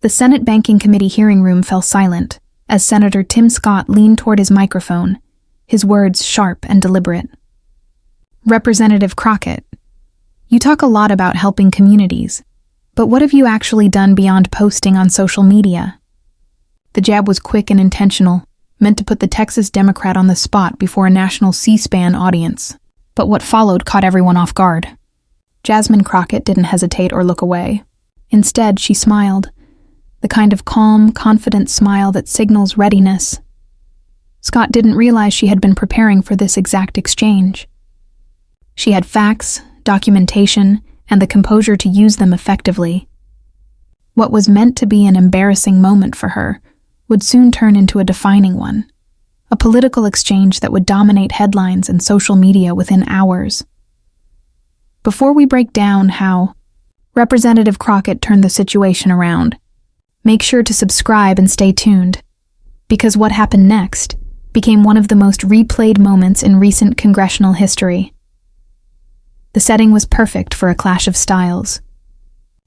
The Senate Banking Committee hearing room fell silent as Senator Tim Scott leaned toward his microphone, his words sharp and deliberate. Representative Crockett, you talk a lot about helping communities, but what have you actually done beyond posting on social media? The jab was quick and intentional, meant to put the Texas Democrat on the spot before a national C-SPAN audience. But what followed caught everyone off guard. Jasmine Crockett didn't hesitate or look away. Instead, she smiled, the kind of calm, confident smile that signals readiness. Scott didn't realize she had been preparing for this exact exchange. She had facts, documentation, and the composure to use them effectively. What was meant to be an embarrassing moment for her would soon turn into a defining one, a political exchange that would dominate headlines and social media within hours. Before we break down how Representative Crockett turned the situation around, make sure to subscribe and stay tuned, because what happened next became one of the most replayed moments in recent congressional history. The setting was perfect for a clash of styles.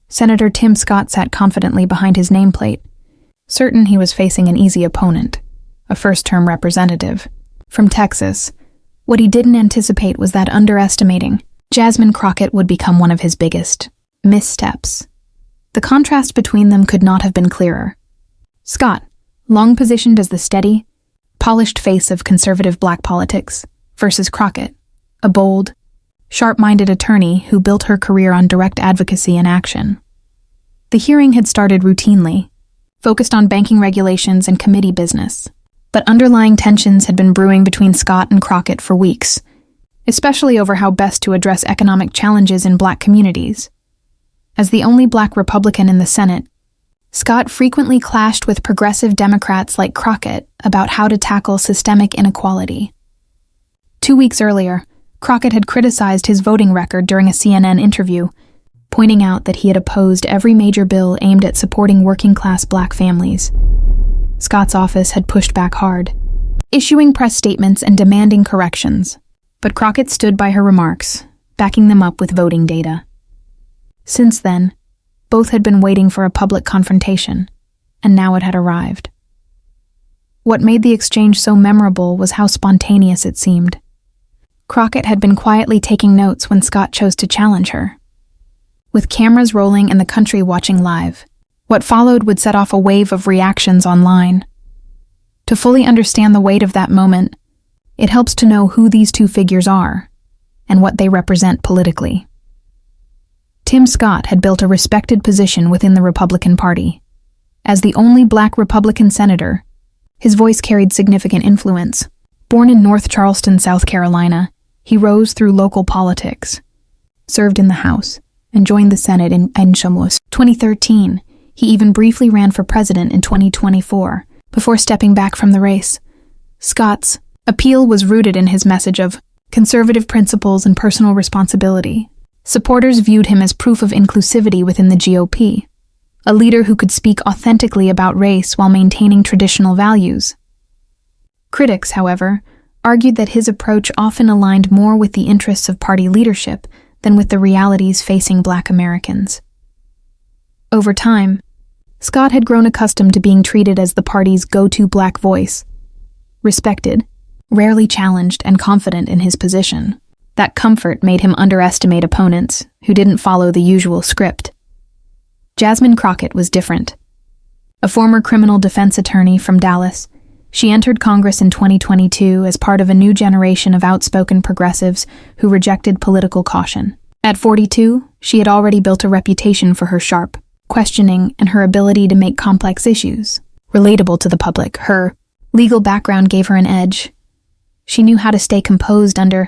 Senator Tim Scott sat confidently behind his nameplate, certain he was facing an easy opponent, a first-term representative. From Texas, what he didn't anticipate was that underestimating Jasmine Crockett would become one of his biggest missteps. The contrast between them could not have been clearer. Scott, long positioned as the steady, polished face of conservative black politics, versus Crockett, a bold, sharp-minded attorney who built her career on direct advocacy and action. The hearing had started routinely, focused on banking regulations and committee business, but underlying tensions had been brewing between Scott and Crockett for weeks, especially over how best to address economic challenges in black communities. As the only black Republican in the Senate, Scott frequently clashed with progressive Democrats like Crockett about how to tackle systemic inequality. 2 weeks earlier, Crockett had criticized his voting record during a CNN interview, pointing out that he had opposed every major bill aimed at supporting working-class black families. Scott's office had pushed back hard, issuing press statements and demanding corrections, but Crockett stood by her remarks, backing them up with voting data. Since then, both had been waiting for a public confrontation, and now it had arrived. What made the exchange so memorable was how spontaneous it seemed. Crockett had been quietly taking notes when Scott chose to challenge her. With cameras rolling and the country watching live, what followed would set off a wave of reactions online. To fully understand the weight of that moment, it helps to know who these two figures are and what they represent politically. Tim Scott had built a respected position within the Republican Party. As the only black Republican senator, his voice carried significant influence. Born in North Charleston, South Carolina, he rose through local politics, served in the House, and joined the Senate in 2013. He even briefly ran for president in 2024, before stepping back from the race. Scott's appeal was rooted in his message of conservative principles and personal responsibility. Supporters viewed him as proof of inclusivity within the GOP, a leader who could speak authentically about race while maintaining traditional values. Critics, however, argued that his approach often aligned more with the interests of party leadership than with the realities facing black Americans. Over time, Scott had grown accustomed to being treated as the party's go-to black voice, respected, rarely challenged, and confident in his position. That comfort made him underestimate opponents who didn't follow the usual script. Jasmine Crockett was different. A former criminal defense attorney from Dallas, she entered Congress in 2022 as part of a new generation of outspoken progressives who rejected political caution. At 42, she had already built a reputation for her sharp questioning and her ability to make complex issues relatable to the public. Her legal background gave her an edge. She knew how to stay composed under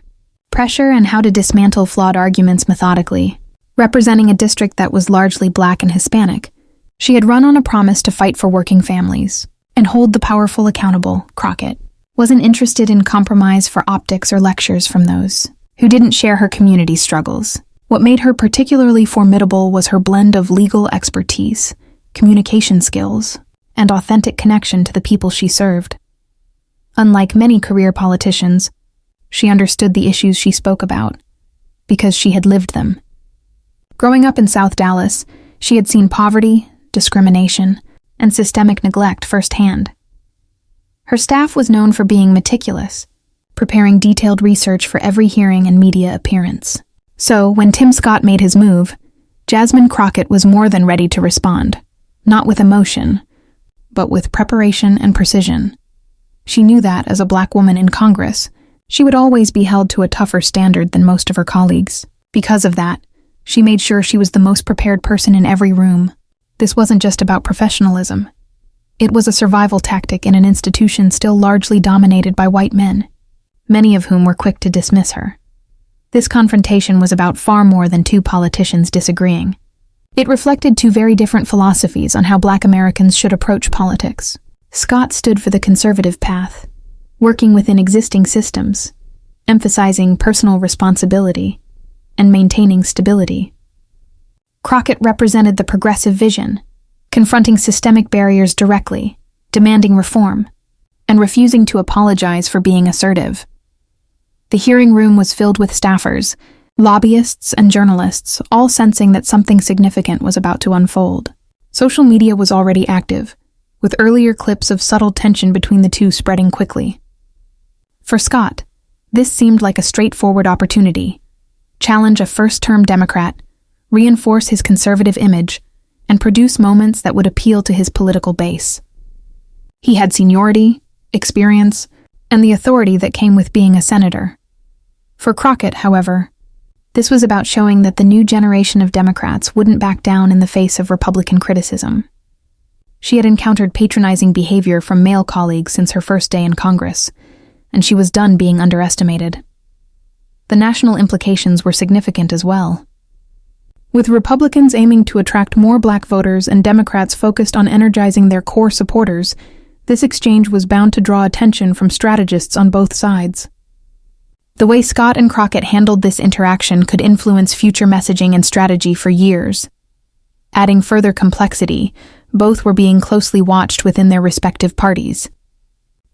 pressure and how to dismantle flawed arguments methodically. Representing a district that was largely black and Hispanic, she had run on a promise to fight for working families and hold the powerful accountable. Crockett wasn't interested in compromise for optics or lectures from those who didn't share her community struggles. What made her particularly formidable was her blend of legal expertise, communication skills, and authentic connection to the people she served. Unlike many career politicians, she understood the issues she spoke about because she had lived them. Growing up in South Dallas, she had seen poverty, discrimination, and systemic neglect firsthand. Her staff was known for being meticulous, preparing detailed research for every hearing and media appearance. So, when Tim Scott made his move, Jasmine Crockett was more than ready to respond, not with emotion, but with preparation and precision. She knew that, as a Black woman in Congress, she would always be held to a tougher standard than most of her colleagues. Because of that, she made sure she was the most prepared person in every room. This wasn't just about professionalism. It was a survival tactic in an institution still largely dominated by white men, many of whom were quick to dismiss her. This confrontation was about far more than two politicians disagreeing. It reflected two very different philosophies on how Black Americans should approach politics. Scott stood for the conservative path, working within existing systems, emphasizing personal responsibility and maintaining stability. Crockett represented the progressive vision, confronting systemic barriers directly, demanding reform, and refusing to apologize for being assertive. The hearing room was filled with staffers, lobbyists, and journalists, all sensing that something significant was about to unfold. Social media was already active, with earlier clips of subtle tension between the two spreading quickly. For Scott, this seemed like a straightforward opportunity: challenge a first-term Democrat, reinforce his conservative image, and produce moments that would appeal to his political base. He had seniority, experience, and the authority that came with being a senator. For Crockett, however, this was about showing that the new generation of Democrats wouldn't back down in the face of Republican criticism. She had encountered patronizing behavior from male colleagues since her first day in Congress, and she was done being underestimated. The national implications were significant as well. With Republicans aiming to attract more Black voters and Democrats focused on energizing their core supporters, this exchange was bound to draw attention from strategists on both sides. The way Scott and Crockett handled this interaction could influence future messaging and strategy for years. Adding further complexity, both were being closely watched within their respective parties.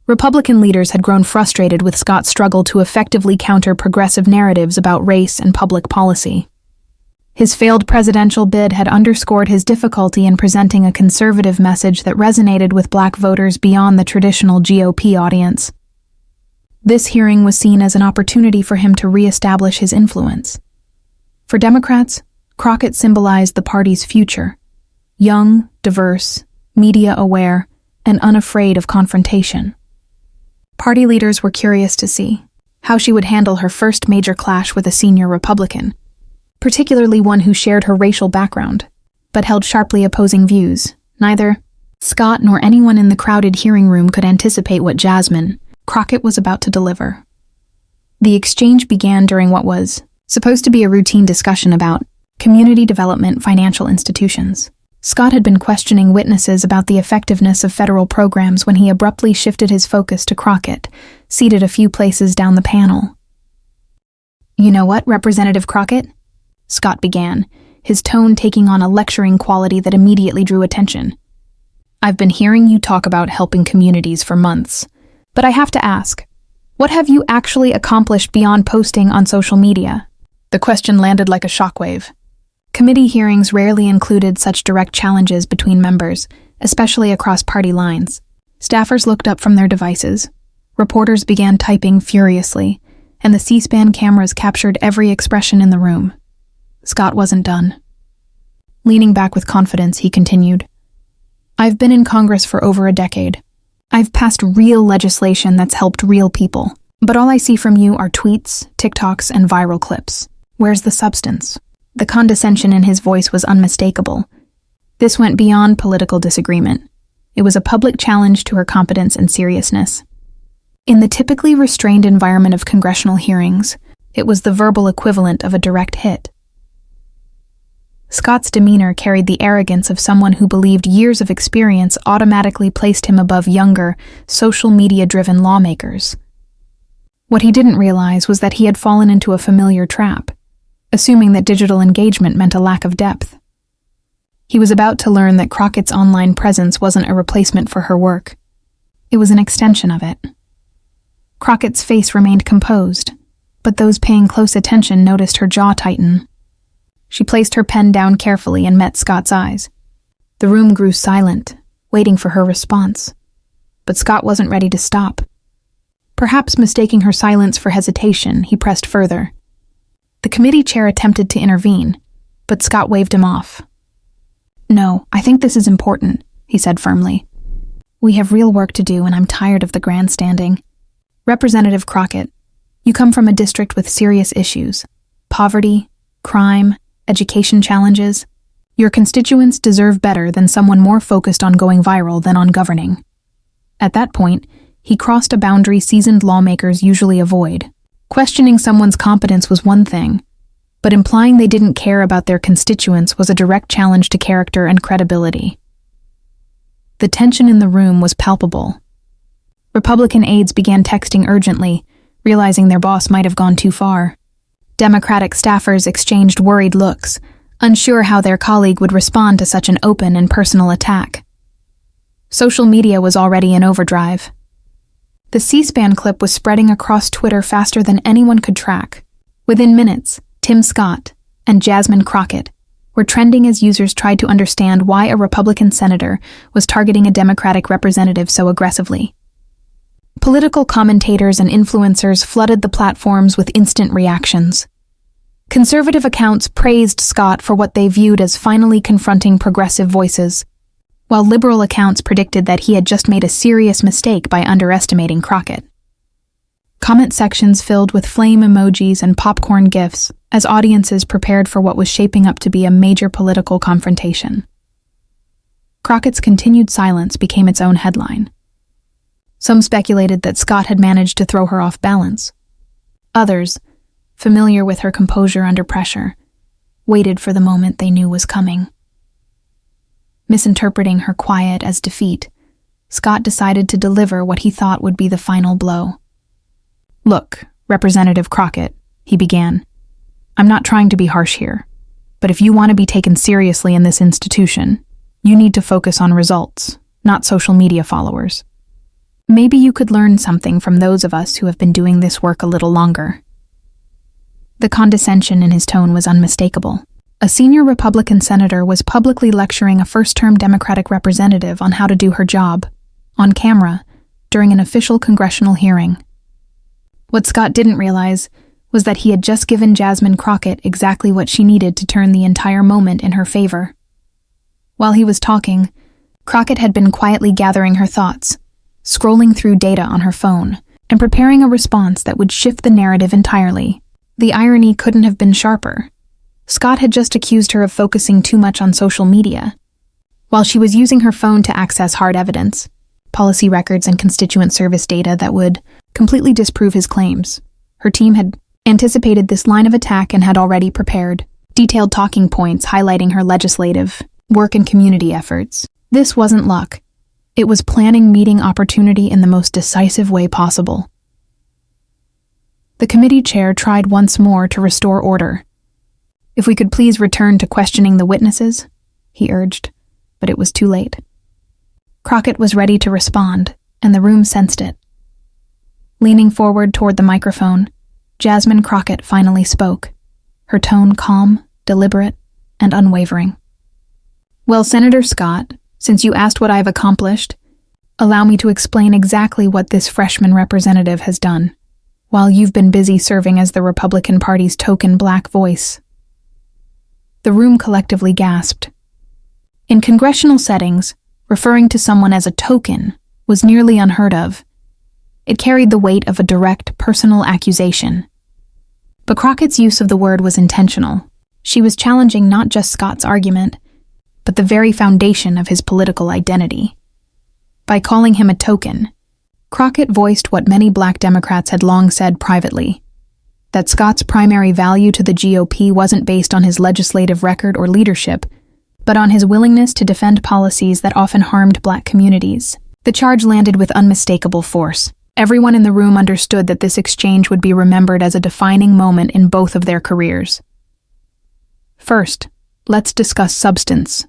Republican leaders had grown frustrated with Scott's struggle to effectively counter progressive narratives about race and public policy. His failed presidential bid had underscored his difficulty in presenting a conservative message that resonated with Black voters beyond the traditional GOP audience. This hearing was seen as an opportunity for him to reestablish his influence. For Democrats, Crockett symbolized the party's future: young, diverse, media-aware, and unafraid of confrontation. Party leaders were curious to see how she would handle her first major clash with a senior Republican, particularly one who shared her racial background, but held sharply opposing views. Neither Scott nor anyone in the crowded hearing room could anticipate what Jasmine Crockett was about to deliver. The exchange began during what was supposed to be a routine discussion about community development financial institutions. Scott had been questioning witnesses about the effectiveness of federal programs when he abruptly shifted his focus to Crockett, seated a few places down the panel. "You know what, Representative Crockett?" Scott began, his tone taking on a lecturing quality that immediately drew attention. "I've been hearing you talk about helping communities for months, but I have to ask, what have you actually accomplished beyond posting on social media?" The question landed like a shockwave. Committee hearings rarely included such direct challenges between members, especially across party lines. Staffers looked up from their devices. Reporters began typing furiously, and the C-SPAN cameras captured every expression in the room. Scott wasn't done. Leaning back with confidence, he continued, "I've been in Congress for over a decade. I've passed real legislation that's helped real people. But all I see from you are tweets, TikToks, and viral clips. Where's the substance?" The condescension in his voice was unmistakable. This went beyond political disagreement. It was a public challenge to her competence and seriousness. In the typically restrained environment of congressional hearings, it was the verbal equivalent of a direct hit. Scott's demeanor carried the arrogance of someone who believed years of experience automatically placed him above younger, social media-driven lawmakers. What he didn't realize was that he had fallen into a familiar trap, assuming that digital engagement meant a lack of depth. He was about to learn that Crockett's online presence wasn't a replacement for her work. It was an extension of it. Crockett's face remained composed, but those paying close attention noticed her jaw tighten. She placed her pen down carefully and met Scott's eyes. The room grew silent, waiting for her response. But Scott wasn't ready to stop. Perhaps mistaking her silence for hesitation, he pressed further. The committee chair attempted to intervene, but Scott waved him off. "No, I think this is important," he said firmly. "We have real work to do, and I'm tired of the grandstanding. Representative Crockett, you come from a district with serious issues: poverty, crime, education challenges. Your constituents deserve better than someone more focused on going viral than on governing." At that point, he crossed a boundary seasoned lawmakers usually avoid. Questioning someone's competence was one thing, but implying they didn't care about their constituents was a direct challenge to character and credibility. The tension in the room was palpable. Republican aides began texting urgently, realizing their boss might have gone too far. Democratic staffers exchanged worried looks, unsure how their colleague would respond to such an open and personal attack. Social media was already in overdrive. The C-SPAN clip was spreading across Twitter faster than anyone could track. Within minutes, Tim Scott and Jasmine Crockett were trending as users tried to understand why a Republican senator was targeting a Democratic representative so aggressively. Political commentators and influencers flooded the platforms with instant reactions. Conservative accounts praised Scott for what they viewed as finally confronting progressive voices, while liberal accounts predicted that he had just made a serious mistake by underestimating Crockett. Comment sections filled with flame emojis and popcorn gifs as audiences prepared for what was shaping up to be a major political confrontation. Crockett's continued silence became its own headline. Some speculated that Scott had managed to throw her off balance. Others, familiar with her composure under pressure, waited for the moment they knew was coming. Misinterpreting her quiet as defeat, Scott decided to deliver what he thought would be the final blow. "Look, Representative Crockett," he began, "I'm not trying to be harsh here, but if you want to be taken seriously in this institution, you need to focus on results, not social media followers. Maybe you could learn something from those of us who have been doing this work a little longer." The condescension in his tone was unmistakable. A senior Republican senator was publicly lecturing a first-term Democratic representative on how to do her job, on camera, during an official congressional hearing. What Scott didn't realize was that he had just given Jasmine Crockett exactly what she needed to turn the entire moment in her favor. While he was talking, Crockett had been quietly gathering her thoughts, scrolling through data on her phone, and preparing a response that would shift the narrative entirely. The irony couldn't have been sharper. Scott had just accused her of focusing too much on social media, while she was using her phone to access hard evidence, policy records and constituent service data that would completely disprove his claims. Her team had anticipated this line of attack and had already prepared detailed talking points highlighting her legislative, work and community efforts. This wasn't luck. It was planning meeting opportunity in the most decisive way possible. The committee chair tried once more to restore order. "If we could please return to questioning the witnesses," he urged, but it was too late. Crockett was ready to respond, and the room sensed it. Leaning forward toward the microphone, Jasmine Crockett finally spoke, her tone calm, deliberate, and unwavering. "Well, Senator Scott, since you asked what I've accomplished, allow me to explain exactly what this freshman representative has done, while you've been busy serving as the Republican Party's token black voice." The room collectively gasped. In congressional settings, referring to someone as a token was nearly unheard of. It carried the weight of a direct, personal accusation. But Crockett's use of the word was intentional. She was challenging not just Scott's argument, but the very foundation of his political identity. By calling him a token, Crockett voiced what many Black Democrats had long said privately: that Scott's primary value to the GOP wasn't based on his legislative record or leadership, but on his willingness to defend policies that often harmed Black communities. The charge landed with unmistakable force. Everyone in the room understood that this exchange would be remembered as a defining moment in both of their careers. "First, let's discuss substance,"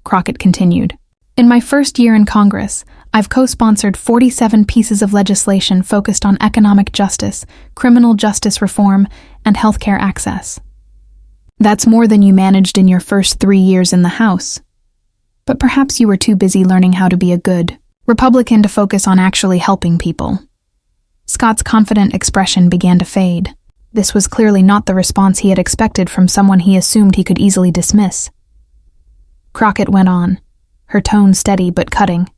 Crockett continued. "In my first year in Congress, I've co-sponsored 47 pieces of legislation focused on economic justice, criminal justice reform, and healthcare access. That's more than you managed in your first 3 years in the House. But perhaps you were too busy learning how to be a good Republican to focus on actually helping people. Scott's confident expression began to fade. This was clearly not the response he had expected from someone he assumed he could easily dismiss. Crockett went on, her tone steady but cutting.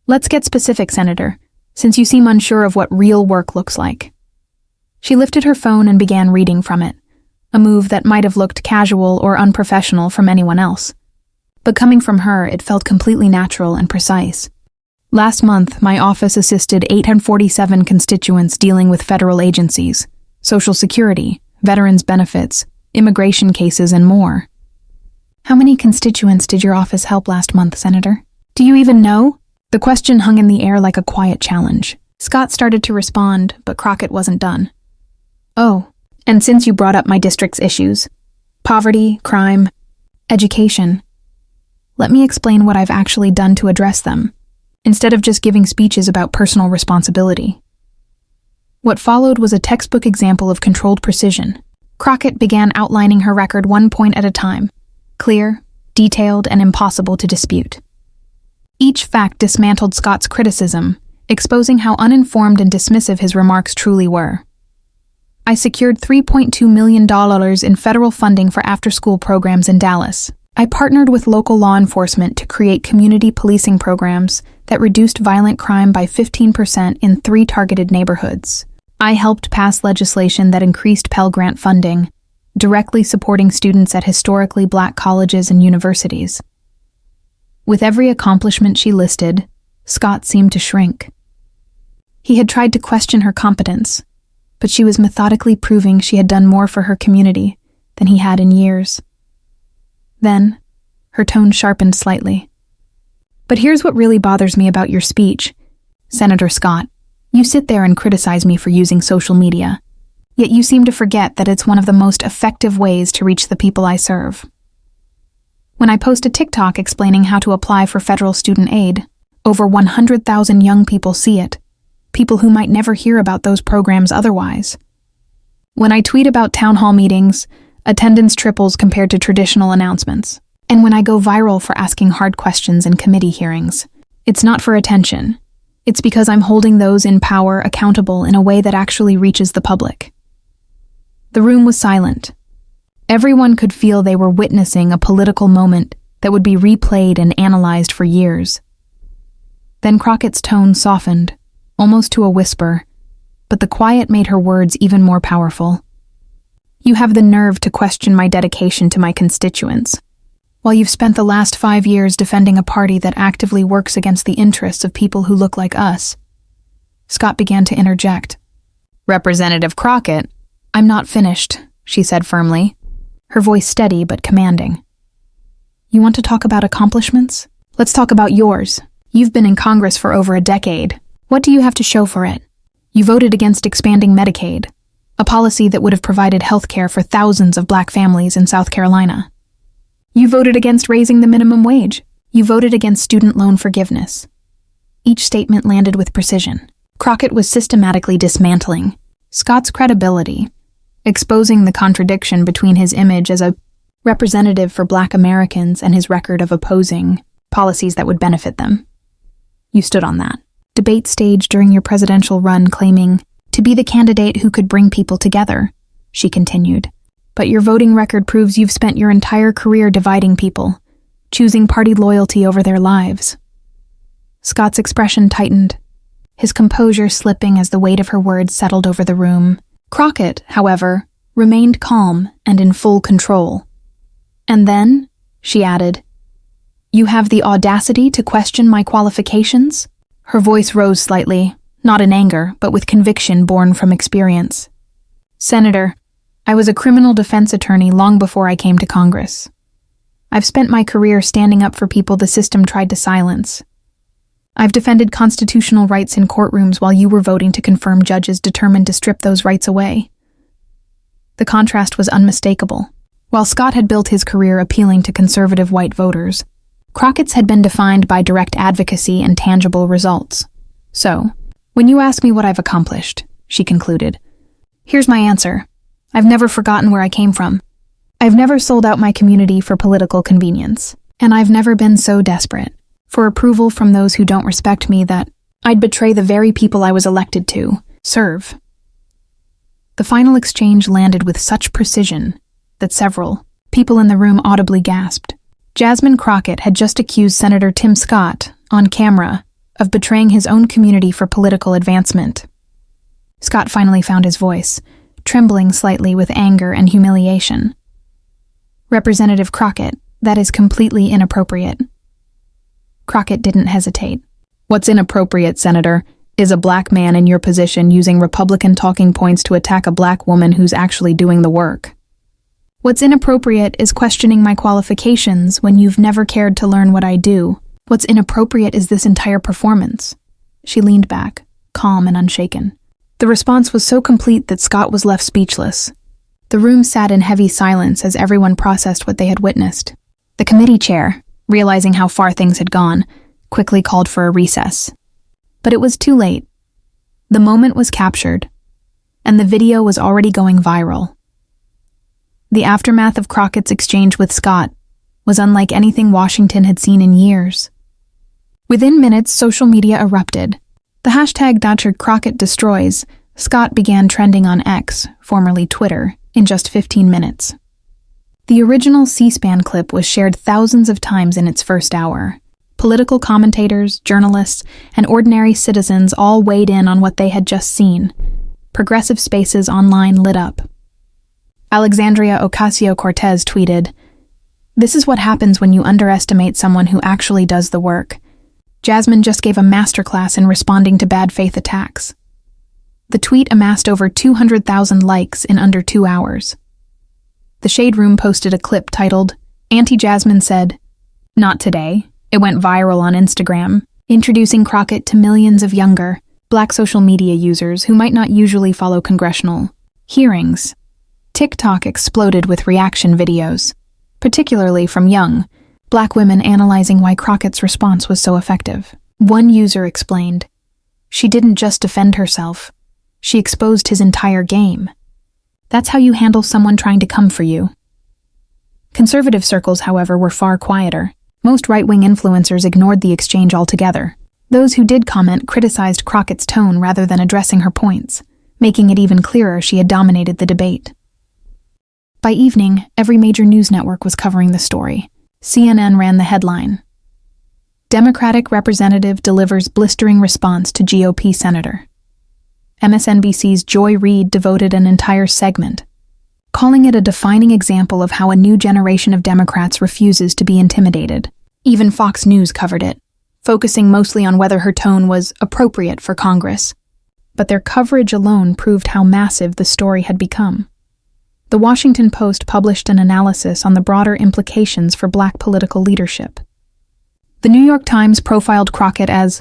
Let's get specific, Senator, since you seem unsure of what real work looks like. She lifted her phone and began reading from it, a move that might have looked casual or unprofessional from anyone else. But coming from her, it felt completely natural and precise. Last month, my office assisted 847 constituents dealing with federal agencies, Social Security, veterans benefits, immigration cases, and more. How many constituents did your office help last month, Senator? Do you even know? The question hung in the air like a quiet challenge. Scott started to respond, but Crockett wasn't done. Oh, and since you brought up my district's issues, poverty, crime, education, let me explain what I've actually done to address them, instead of just giving speeches about personal responsibility. What followed was a textbook example of controlled precision. Crockett began outlining her record one point at a time, clear, detailed, and impossible to dispute. Each fact dismantled Scott's criticism, exposing how uninformed and dismissive his remarks truly were. I secured $3.2 million in federal funding for after-school programs in Dallas. I partnered with local law enforcement to create community policing programs that reduced violent crime by 15% in 3 targeted neighborhoods. I helped pass legislation that increased Pell Grant funding, directly supporting students at historically Black colleges and universities. With every accomplishment she listed, Scott seemed to shrink. He had tried to question her competence, but she was methodically proving she had done more for her community than he had in years. Then, her tone sharpened slightly. But here's what really bothers me about your speech, Senator Scott. You sit there and criticize me for using social media, yet you seem to forget that it's one of the most effective ways to reach the people I serve. When I post a TikTok explaining how to apply for federal student aid, over 100,000 young people see it, people who might never hear about those programs otherwise. When I tweet about town hall meetings, attendance triples compared to traditional announcements. And when I go viral for asking hard questions in committee hearings, it's not for attention. It's because I'm holding those in power accountable in a way that actually reaches the public. The room was silent. Everyone could feel they were witnessing a political moment that would be replayed and analyzed for years. Then Crockett's tone softened, almost to a whisper, but the quiet made her words even more powerful. You have the nerve to question my dedication to my constituents, while you've spent the last 5 years defending a party that actively works against the interests of people who look like us. Scott began to interject. Representative Crockett, I'm not finished, she said firmly, her voice steady but commanding. You want to talk about accomplishments? Let's talk about yours. You've been in Congress for over a decade. What do you have to show for it? You voted against expanding Medicaid, a policy that would have provided health care for thousands of Black families in South Carolina. You voted against raising the minimum wage. You voted against student loan forgiveness. Each statement landed with precision. Crockett was systematically dismantling Scott's credibility, exposing the contradiction between his image as a representative for Black Americans and his record of opposing policies that would benefit them. You stood on that debate stage during your presidential run claiming to be the candidate who could bring people together, she continued. But your voting record proves you've spent your entire career dividing people, choosing party loyalty over their lives. Scott's expression tightened, his composure slipping as the weight of her words settled over the room. Crockett, however, remained calm and in full control. And then, she added, you have the audacity to question my qualifications? Her voice rose slightly, not in anger, but with conviction born from experience. Senator, I was a criminal defense attorney long before I came to Congress. I've spent my career standing up for people the system tried to silence. I've defended constitutional rights in courtrooms while you were voting to confirm judges determined to strip those rights away. The contrast was unmistakable. While Scott had built his career appealing to conservative white voters, Crockett's had been defined by direct advocacy and tangible results. So, when you ask me what I've accomplished, she concluded, here's my answer. I've never forgotten where I came from. I've never sold out my community for political convenience. And I've never been so desperate for approval from those who don't respect me that I'd betray the very people I was elected to serve. The final exchange landed with such precision that several people in the room audibly gasped. Jasmine Crockett had just accused Senator Tim Scott, on camera, of betraying his own community for political advancement. Scott finally found his voice, trembling slightly with anger and humiliation. Representative Crockett, that is completely inappropriate. Crockett didn't hesitate. What's inappropriate, Senator, is a black man in your position using Republican talking points to attack a black woman who's actually doing the work. What's inappropriate is questioning my qualifications when you've never cared to learn what I do. What's inappropriate is this entire performance. She leaned back, calm and unshaken. The response was so complete that Scott was left speechless. The room sat in heavy silence as everyone processed what they had witnessed. The committee chair, realizing how far things had gone, quickly called for a recess. But it was too late. The moment was captured, and the video was already going viral. The aftermath of Crockett's exchange with Scott was unlike anything Washington had seen in years. Within minutes, social media erupted. The hashtag #CrockettDestroys Scott began trending on X, formerly Twitter, in just 15 minutes. The original C-SPAN clip was shared thousands of times in its first hour. Political commentators, journalists, and ordinary citizens all weighed in on what they had just seen. Progressive spaces online lit up. Alexandria Ocasio-Cortez tweeted, "This is what happens when you underestimate someone who actually does the work. Jasmine just gave a masterclass in responding to bad faith attacks." The tweet amassed over 200,000 likes in under 2 hours. The Shade Room posted a clip titled, "Auntie Jasmine said, 'Not today.' It went viral on Instagram, introducing Crockett to millions of younger, black social media users who might not usually follow congressional hearings. TikTok exploded with reaction videos, particularly from young, black women analyzing why Crockett's response was so effective. One user explained, "She didn't just defend herself, she exposed his entire game. That's how you handle someone trying to come for you." Conservative circles, however, were far quieter. Most right-wing influencers ignored the exchange altogether. Those who did comment criticized Crockett's tone rather than addressing her points, making it even clearer she had dominated the debate. By evening, every major news network was covering the story. CNN ran the headline, "Democratic Representative Delivers Blistering Response to GOP Senator." MSNBC's Joy Reid devoted an entire segment, calling it a defining example of how a new generation of Democrats refuses to be intimidated. Even Fox News covered it, focusing mostly on whether her tone was appropriate for Congress. But their coverage alone proved how massive the story had become. The Washington Post published an analysis on the broader implications for black political leadership. The New York Times profiled Crockett as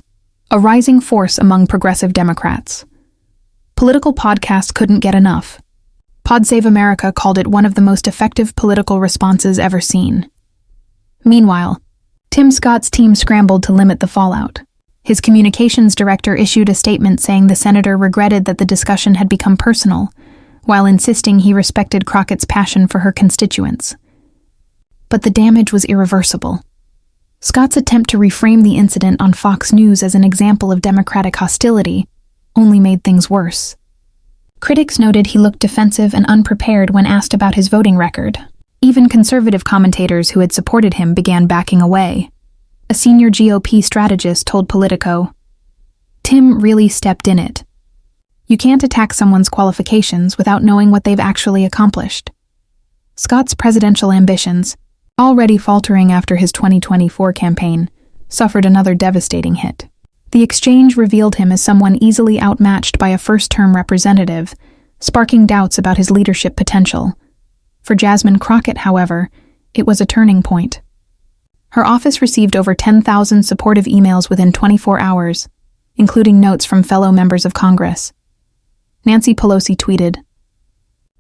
a rising force among progressive Democrats. Political podcasts couldn't get enough. Pod Save America called it one of the most effective political responses ever seen. Meanwhile, Tim Scott's team scrambled to limit the fallout. His communications director issued a statement saying the senator regretted that the discussion had become personal, while insisting he respected Crockett's passion for her constituents. But the damage was irreversible. Scott's attempt to reframe the incident on Fox News as an example of Democratic hostility only made things worse. Critics noted he looked defensive and unprepared when asked about his voting record. Even conservative commentators who had supported him began backing away. A senior GOP strategist told Politico, "Tim really stepped in it. You can't attack someone's qualifications without knowing what they've actually accomplished." Scott's presidential ambitions, already faltering after his 2024 campaign, suffered another devastating hit. The exchange revealed him as someone easily outmatched by a first-term representative, sparking doubts about his leadership potential. For Jasmine Crockett, however, it was a turning point. Her office received over 10,000 supportive emails within 24 hours, including notes from fellow members of Congress. Nancy Pelosi tweeted,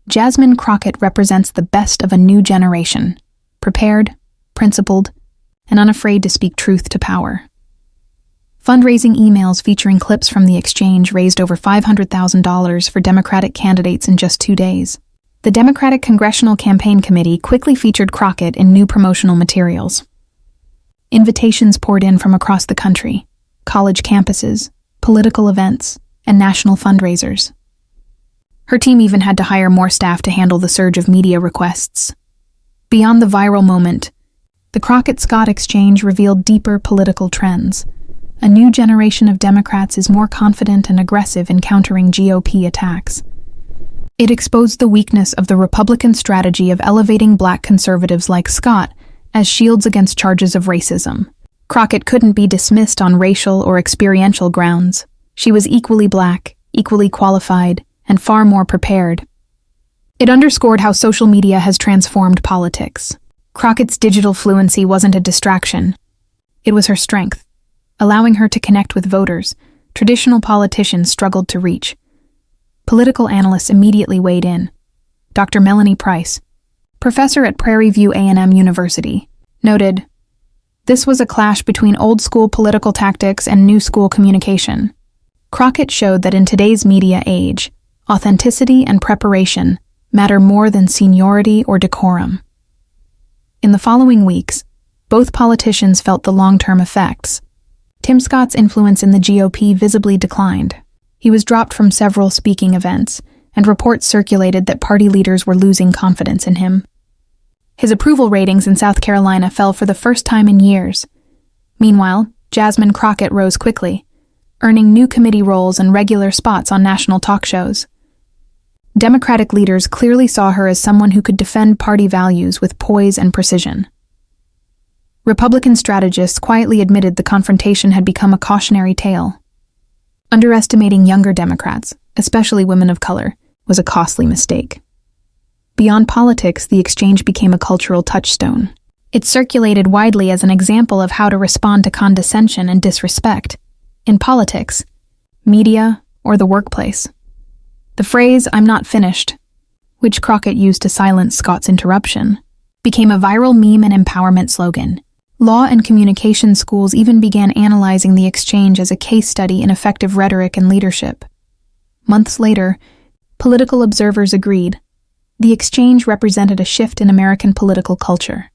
"Jasmine Crockett represents the best of a new generation, prepared, principled, and unafraid to speak truth to power." Fundraising emails featuring clips from the exchange raised over $500,000 for Democratic candidates in just 2 days. The Democratic Congressional Campaign Committee quickly featured Crockett in new promotional materials. Invitations poured in from across the country, college campuses, political events, and national fundraisers. Her team even had to hire more staff to handle the surge of media requests. Beyond the viral moment, the Crockett-Scott exchange revealed deeper political trends. A new generation of Democrats is more confident and aggressive in countering GOP attacks. It exposed the weakness of the Republican strategy of elevating black conservatives like Scott as shields against charges of racism. Crockett couldn't be dismissed on racial or experiential grounds. She was equally black, equally qualified, and far more prepared. It underscored how social media has transformed politics. Crockett's digital fluency wasn't a distraction. It was her strength, allowing her to connect with voters traditional politicians struggled to reach. Political analysts immediately weighed in. Dr. Melanie Price, professor at Prairie View A&M University, noted, "This was a clash between old-school political tactics and new-school communication." Crockett showed that in today's media age, authenticity and preparation matter more than seniority or decorum. In the following weeks, both politicians felt the long-term effects. Tim Scott's influence in the GOP visibly declined. He was dropped from several speaking events, and reports circulated that party leaders were losing confidence in him. His approval ratings in South Carolina fell for the first time in years. Meanwhile, Jasmine Crockett rose quickly, earning new committee roles and regular spots on national talk shows. Democratic leaders clearly saw her as someone who could defend party values with poise and precision. Republican strategists quietly admitted the confrontation had become a cautionary tale. Underestimating younger Democrats, especially women of color, was a costly mistake. Beyond politics, the exchange became a cultural touchstone. It circulated widely as an example of how to respond to condescension and disrespect in politics, media, or the workplace. The phrase, "I'm not finished," which Crockett used to silence Scott's interruption, became a viral meme and empowerment slogan. Law and communication schools even began analyzing the exchange as a case study in effective rhetoric and leadership. Months later, political observers agreed. The exchange represented a shift in American political culture.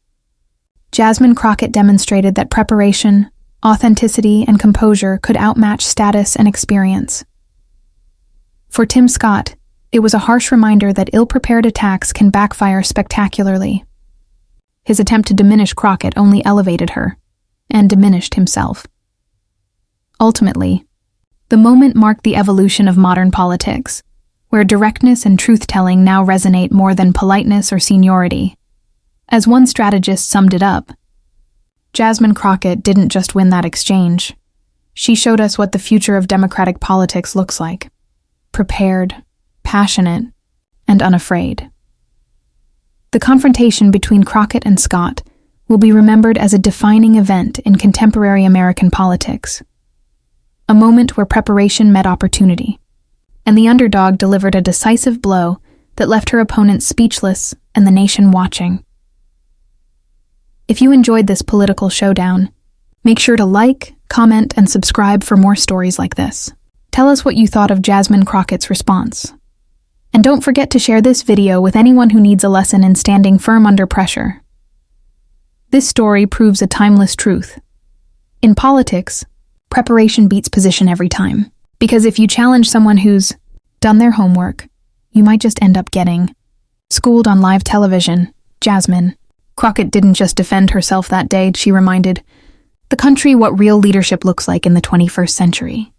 Jasmine Crockett demonstrated that preparation, authenticity, and composure could outmatch status and experience. For Tim Scott, it was a harsh reminder that ill-prepared attacks can backfire spectacularly. His attempt to diminish Crockett only elevated her, and diminished himself. Ultimately, the moment marked the evolution of modern politics, where directness and truth-telling now resonate more than politeness or seniority. As one strategist summed it up, Jasmine Crockett didn't just win that exchange. She showed us what the future of democratic politics looks like: prepared, passionate, and unafraid. The confrontation between Crockett and Scott will be remembered as a defining event in contemporary American politics, a moment where preparation met opportunity, and the underdog delivered a decisive blow that left her opponent speechless and the nation watching. If you enjoyed this political showdown, make sure to like, comment, and subscribe for more stories like this. Tell us what you thought of Jasmine Crockett's response. And don't forget to share this video with anyone who needs a lesson in standing firm under pressure. This story proves a timeless truth. In politics, preparation beats position every time. Because if you challenge someone who's done their homework, you might just end up getting schooled on live television. Jasmine Crockett didn't just defend herself that day, she reminded the country what real leadership looks like in the 21st century.